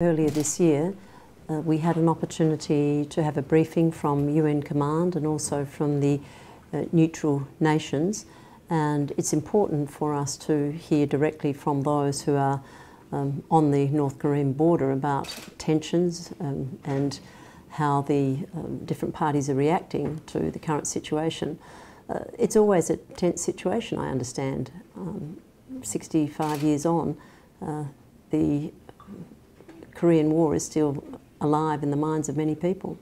Earlier this year, we had an opportunity to have a briefing from UN Command and also from the neutral nations, and it's important for us to hear directly from those who are on the North Korean border about tensions and how the different parties are reacting to the current situation. It's always a tense situation, I understand. 65 years on, the Korean War is still alive in the minds of many people.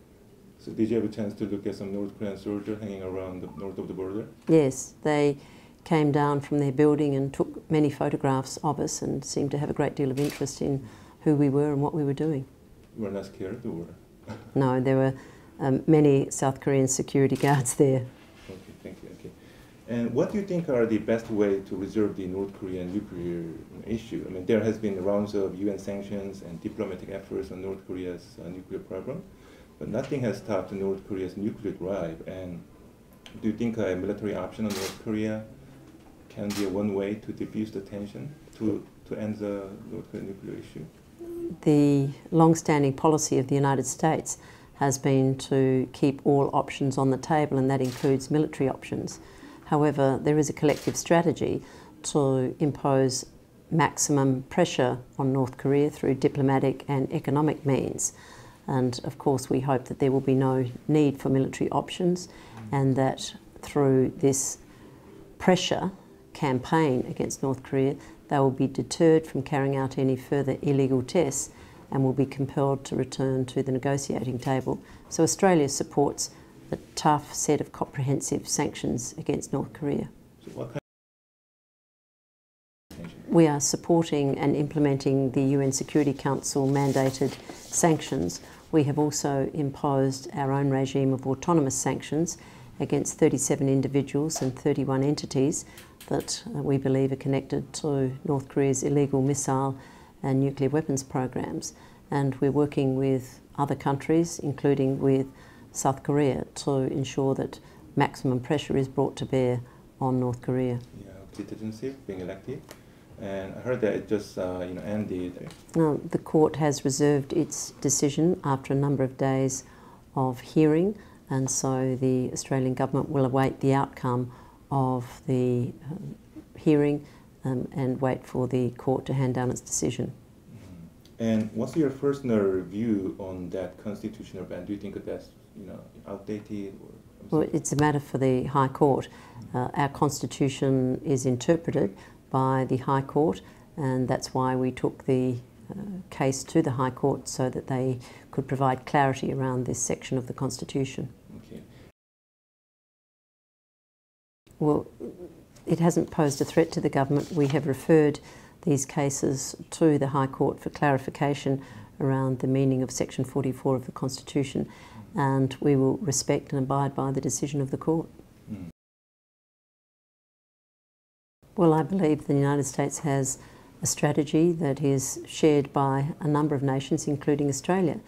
So did you have a chance to look at some North Korean soldiers hanging around the north of the border? Yes, they came down from their building and took many photographs of us and seemed to have a great deal of interest in who we were and what we were doing. You were not scared, or? No, there were many South Korean security guards there. Okay, thank you. Okay. And what do you think are the best way to resolve the North Korean nuclear issue? I mean, there has been rounds of UN sanctions and diplomatic efforts on North Korea's nuclear problem, but nothing has stopped North Korea's nuclear drive. And do you think a military option on North Korea can be one way to diffuse the tension, to end the North Korean nuclear issue? The long-standing policy of the United States has been to keep all options on the table, and that includes military options. However, there is a collective strategy to impose maximum pressure on North Korea through diplomatic and economic means. And of course, we hope that there will be no need for military options, and that through this pressure campaign against North Korea, they will be deterred from carrying out any further illegal tests and will be compelled to return to the negotiating table. So Australia supports a tough set of comprehensive sanctions against North Korea. So what kind of sanctions? We are supporting and implementing the UN Security Council mandated sanctions. We have also imposed our own regime of autonomous sanctions against 37 individuals and 31 entities that we believe are connected to North Korea's illegal missile and nuclear weapons programs. And we're working with other countries, including with South Korea, to ensure that maximum pressure is brought to bear on North Korea. Yeah, citizenship, being elected, and I heard that it just ended. No, the court has reserved its decision after a number of days of hearing, and so the Australian government will await the outcome of the hearing and wait for the court to hand down its decision. And what's your personal view on that constitutional ban? Do you think that that's outdated? Or well, it's a matter for the High Court. Our constitution is interpreted by the High Court, and that's why we took the case to the High Court so that they could provide clarity around this section of the constitution. Okay. Well, it hasn't posed a threat to the government. We have referred these cases to the High Court for clarification around the meaning of Section 44 of the Constitution, and we will respect and abide by the decision of the court. Well, I believe the United States has a strategy that is shared by a number of nations, including Australia,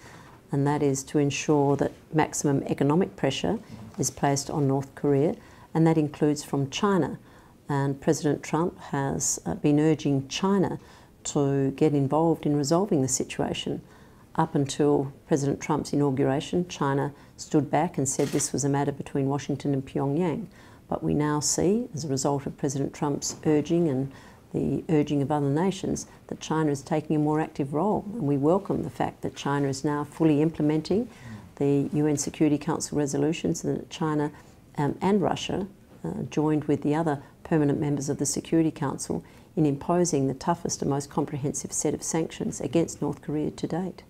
and that is to ensure that maximum economic pressure is placed on North Korea, and that includes from China. And President Trump has been urging China to get involved in resolving the situation. Up until President Trump's inauguration, China stood back and said this was a matter between Washington and Pyongyang. But we now see, as a result of President Trump's urging and the urging of other nations, that China is taking a more active role. And we welcome the fact that China is now fully implementing the UN Security Council resolutions, and that China and Russia joined with the other permanent members of the Security Council in imposing the toughest and most comprehensive set of sanctions against North Korea to date.